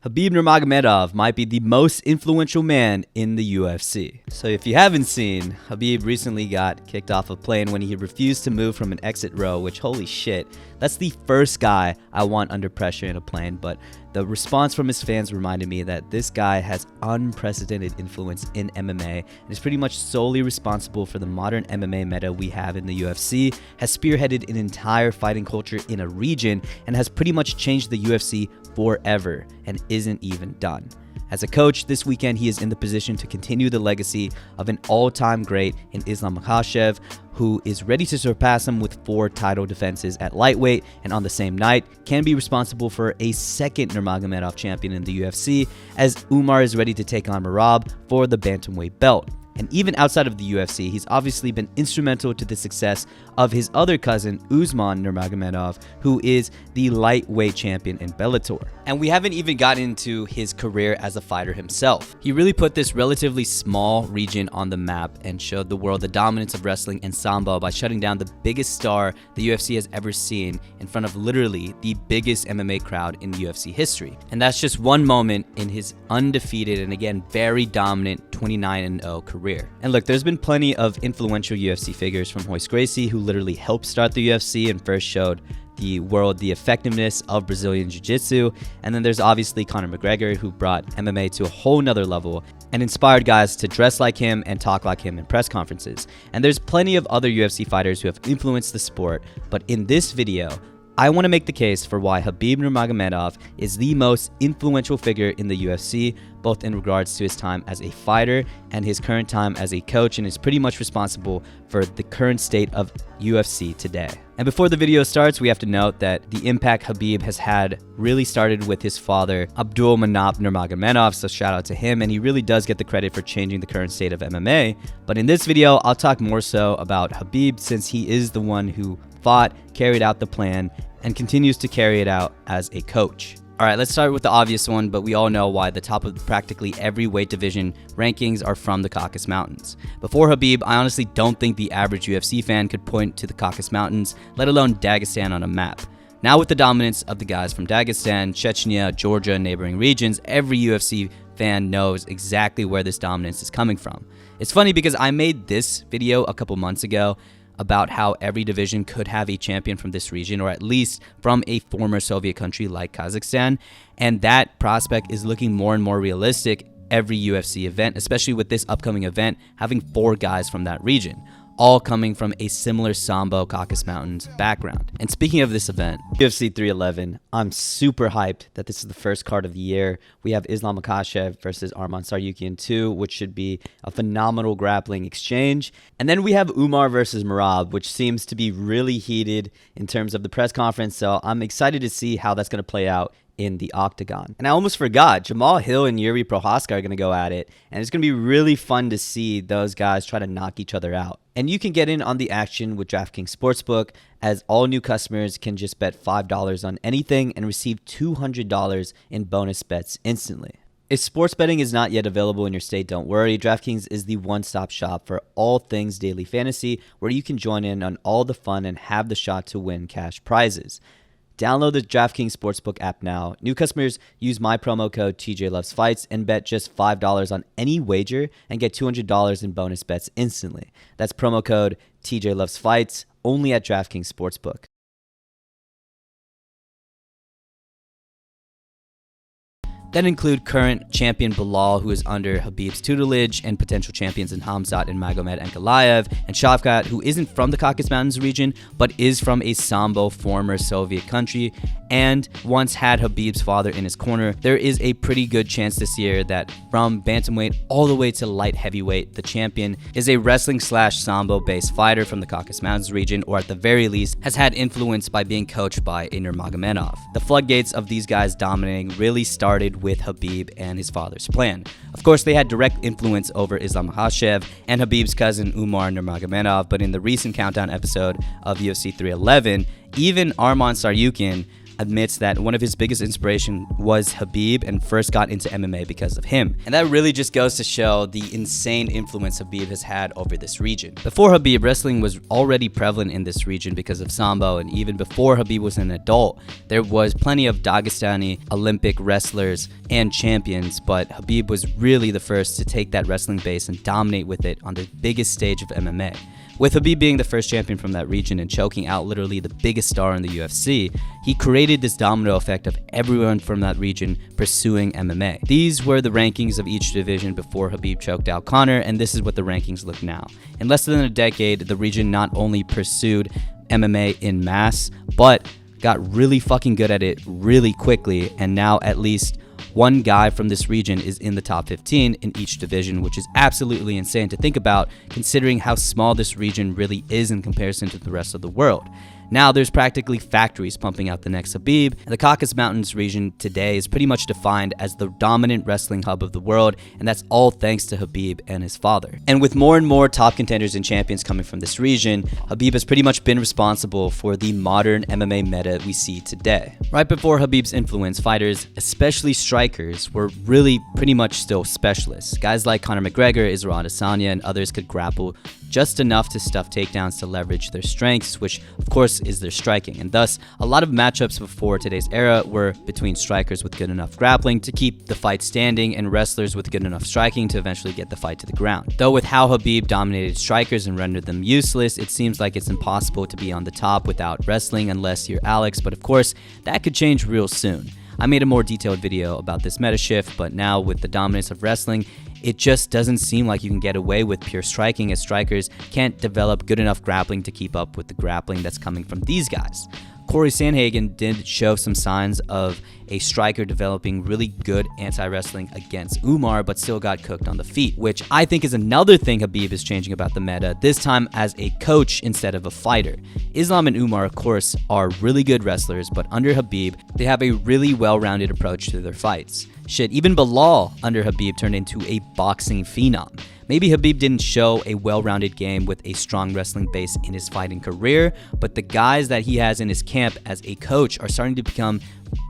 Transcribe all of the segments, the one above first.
Khabib Nurmagodmedov might be the most influential man in the UFC. So if you haven't seen, Khabib recently got kicked off a plane when he refused to move from an exit row, which holy shit, that's the first guy I want under pressure in a plane. But the response from his fans reminded me that this guy has unprecedented influence in MMA and is pretty much solely responsible for the modern MMA meta we have in the UFC, has spearheaded an entire fighting culture in a region, and has pretty much changed the UFC forever and isn't even done. As a coach, this weekend he is in the position to continue the legacy of an all-time great in Islam Makhachev, who is ready to surpass him with 4 title defenses at lightweight, and on the same night can be responsible for a second Nurmagomedov champion in the UFC, as Umar is ready to take on Merab for the bantamweight belt. And even outside of the UFC, he's obviously been instrumental to the success of his other cousin, Usman Nurmagomedov, who is the lightweight champion in Bellator. And we haven't even gotten into his career as a fighter himself. He really put this relatively small region on the map and showed the world the dominance of wrestling and Sambo by shutting down the biggest star the UFC has ever seen in front of literally the biggest MMA crowd in UFC history. And that's just one moment in his undefeated and again very dominant 29-0 career. And look, there's been plenty of influential UFC figures, from Royce Gracie, who literally helped start the UFC and first showed the world the effectiveness of Brazilian Jiu-Jitsu, and then there's obviously Conor McGregor, who brought MMA to a whole nother level and inspired guys to dress like him and talk like him in press conferences. And there's plenty of other UFC fighters who have influenced the sport, but in this video I want to make the case for why Khabib Nurmagomedov is the most influential figure in the UFC, both in regards to his time as a fighter and his current time as a coach, and is pretty much responsible for the current state of UFC today. And before the video starts, we have to note that the impact Khabib has had really started with his father, Abdul Manap Nurmagomedov, so shout out to him, and he really does get the credit for changing the current state of MMA. But in this video, I'll talk more so about Khabib, since he is the one who fought, carried out the plan, and continues to carry it out as a coach. Alright, let's start with the obvious one, but we all know why the top of practically every weight division rankings are from the Caucasus Mountains. Before Khabib, I honestly don't think the average UFC fan could point to the Caucasus Mountains, let alone Dagestan, on a map. Now with the dominance of the guys from Dagestan, Chechnya, Georgia, and neighboring regions, every UFC fan knows exactly where this dominance is coming from. It's funny because I made this video a couple months ago about how every division could have a champion from this region, or at least from a former Soviet country like Kazakhstan, and that prospect is looking more and more realistic every UFC event, especially with this upcoming event having 4 guys from that region, all coming from a similar Sambo Caucasus Mountains background. And speaking of this event, UFC 311, I'm super hyped that this is the first card of the year. We have Islam Makhachev versus Arman Tsarukyan 2, which should be a phenomenal grappling exchange. And then we have Umar versus Merab, which seems to be really heated in terms of the press conference, so I'm excited to see how that's going to play out in the octagon. And I almost forgot, Jamal Hill and Yuri Prohaska are going to go at it, and it's going to be really fun to see those guys try to knock each other out. And you can get in on the action with DraftKings Sportsbook, as all new customers can just bet $5 on anything and receive $200 in bonus bets instantly. If sports betting is not yet available in your state, don't worry. DraftKings is the one-stop shop for all things daily fantasy, where you can join in on all the fun and have the shot to win cash prizes. Download the DraftKings Sportsbook app now. New customers use my promo code TJLovesFights and bet just $5 on any wager and get $200 in bonus bets instantly. That's promo code TJLovesFights only at DraftKings Sportsbook. That include current champion Bilal, who is under Khabib's tutelage, and potential champions in Hamzat and Magomed Ankalaev, and Shavkat, who isn't from the Caucasus Mountains region, but is from a Sambo former Soviet country, and once had Khabib's father in his corner. There is a pretty good chance this year that from bantamweight all the way to light heavyweight, the champion is a wrestling/Sambo-based fighter from the Caucasus Mountains region, or at the very least has had influence by being coached by a Nurmagomedov. The floodgates of these guys dominating really started with Khabib and his father's plan. Of course, they had direct influence over Islam Makhachev and Khabib's cousin Umar Nurmagomedov, but in the recent countdown episode of UFC 311, even Arman Tsarukyan admits that one of his biggest inspiration was Khabib and first got into MMA because of him. And that really just goes to show the insane influence Khabib has had over this region. Before Khabib, wrestling was already prevalent in this region because of Sambo, and even before Khabib was an adult, there was plenty of Dagestani Olympic wrestlers and champions, but Khabib was really the first to take that wrestling base and dominate with it on the biggest stage of MMA. With Khabib being the first champion from that region and choking out literally the biggest star in the UFC, he created this domino effect of everyone from that region pursuing MMA. These were the rankings of each division before Khabib choked out Conor, and this is what the rankings look now. In less than a decade, the region not only pursued MMA in mass, but got really fucking good at it really quickly, and now at least one guy from this region is in the top 15 in each division, which is absolutely insane to think about considering how small this region really is in comparison to the rest of the world. Now there's practically factories pumping out the next Khabib, and the Caucasus Mountains region today is pretty much defined as the dominant wrestling hub of the world, and that's all thanks to Khabib and his father. And with more and more top contenders and champions coming from this region, Khabib has pretty much been responsible for the modern MMA meta we see today. Right before Khabib's influence, fighters, especially strikers, were really pretty much still specialists. Guys like Conor McGregor, Israel Adesanya, and others could grapple just enough to stuff takedowns to leverage their strengths, which of course is their striking. And thus, a lot of matchups before today's era were between strikers with good enough grappling to keep the fight standing and wrestlers with good enough striking to eventually get the fight to the ground. Though with how Khabib dominated strikers and rendered them useless, it seems like it's impossible to be on the top without wrestling unless you're Alex, but of course, that could change real soon. I made a more detailed video about this meta shift, but now with the dominance of wrestling, it just doesn't seem like you can get away with pure striking, as strikers can't develop good enough grappling to keep up with the grappling that's coming from these guys. Corey Sandhagen did show some signs of a striker developing really good anti-wrestling against Umar, but still got cooked on the feet, which I think is another thing Khabib is changing about the meta, this time as a coach instead of a fighter. Islam and Umar, of course, are really good wrestlers, but under Khabib, they have a really well-rounded approach to their fights. Shit, even Bilal under Khabib turned into a boxing phenom. Maybe Khabib didn't show a well-rounded game with a strong wrestling base in his fighting career, but the guys that he has in his camp as a coach are starting to become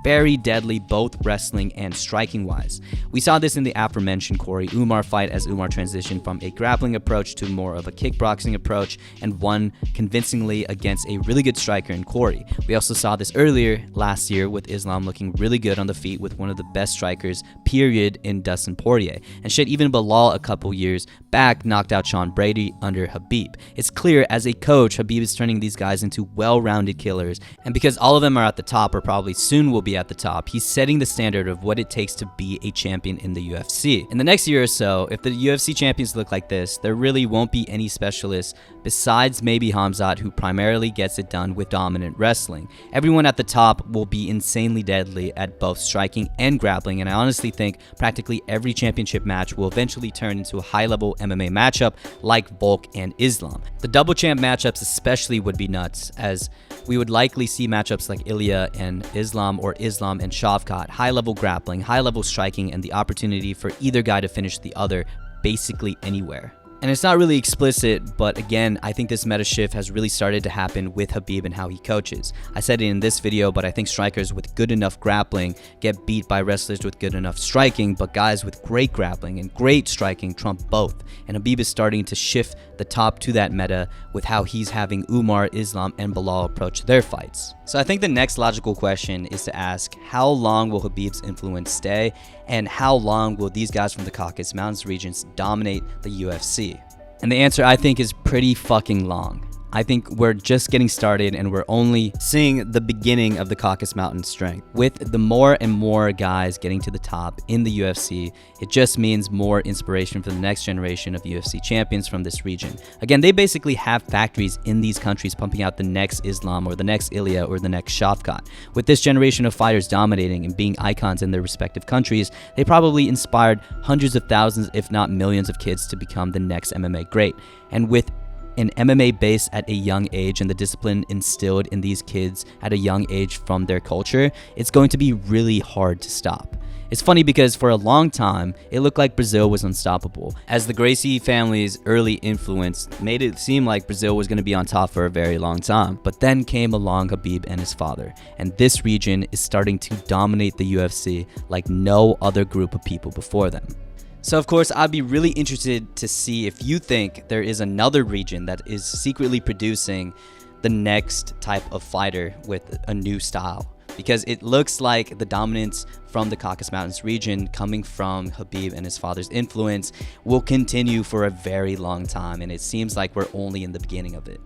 very deadly, both wrestling and striking wise. We saw this in the aforementioned Corey Umar fight as Umar transitioned from a grappling approach to more of a kickboxing approach and won convincingly against a really good striker in Corey. We also saw this earlier last year with Islam looking really good on the feet with one of the best strikers period in Dustin Poirier. And shit, even Bilal a couple years back knocked out Sean Brady under Khabib. It's clear as a coach, Khabib is turning these guys into well-rounded killers, and because all of them are at the top or probably soon will be at the top, he's setting the standard of what it takes to be a champion in the UFC. In the next year or so, if the UFC champions look like this, there really won't be any specialists besides maybe Hamzat, who primarily gets it done with dominant wrestling. Everyone at the top will be insanely deadly at both striking and grappling, and I honestly think practically every championship match will eventually turn into a high-level MMA matchup like Volk and Islam. The double champ matchups especially would be nuts, as we would likely see matchups like Ilya and Islam or Islam and Shavkat, high-level grappling, high-level striking, and the opportunity for either guy to finish the other basically anywhere. And it's not really explicit, but again, I think this meta shift has really started to happen with Khabib and how he coaches. I said it in this video, but I think strikers with good enough grappling get beat by wrestlers with good enough striking, but guys with great grappling and great striking trump both. And Khabib is starting to shift the top to that meta with how he's having Umar, Islam, and Bilal approach their fights. So I think the next logical question is to ask, how long will Khabib's influence stay, and how long will these guys from the Caucasus Mountains regions dominate the UFC? And the answer, I think, is pretty fucking long. I think we're just getting started and we're only seeing the beginning of the Caucasus Mountain strength. With the more and more guys getting to the top in the UFC, it just means more inspiration for the next generation of UFC champions from this region. Again, they basically have factories in these countries pumping out the next Islam or the next Ilya or the next Shavkat. With this generation of fighters dominating and being icons in their respective countries, they probably inspired hundreds of thousands, if not millions of kids to become the next MMA great. And with an MMA base at a young age and the discipline instilled in these kids at a young age from their culture, it's going to be really hard to stop. It's funny because for a long time, it looked like Brazil was unstoppable, as the Gracie family's early influence made it seem like Brazil was going to be on top for a very long time. But then came along Khabib and his father, and this region is starting to dominate the UFC like no other group of people before them. So of course, I'd be really interested to see if you think there is another region that is secretly producing the next type of fighter with a new style. Because it looks like the dominance from the Caucasus Mountains region coming from Khabib and his father's influence will continue for a very long time, and it seems like we're only in the beginning of it.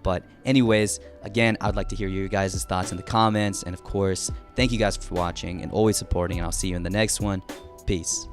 But anyways, again, I would like to hear your guys' thoughts in the comments, and of course, thank you guys for watching and always supporting, and I'll see you in the next one. Peace.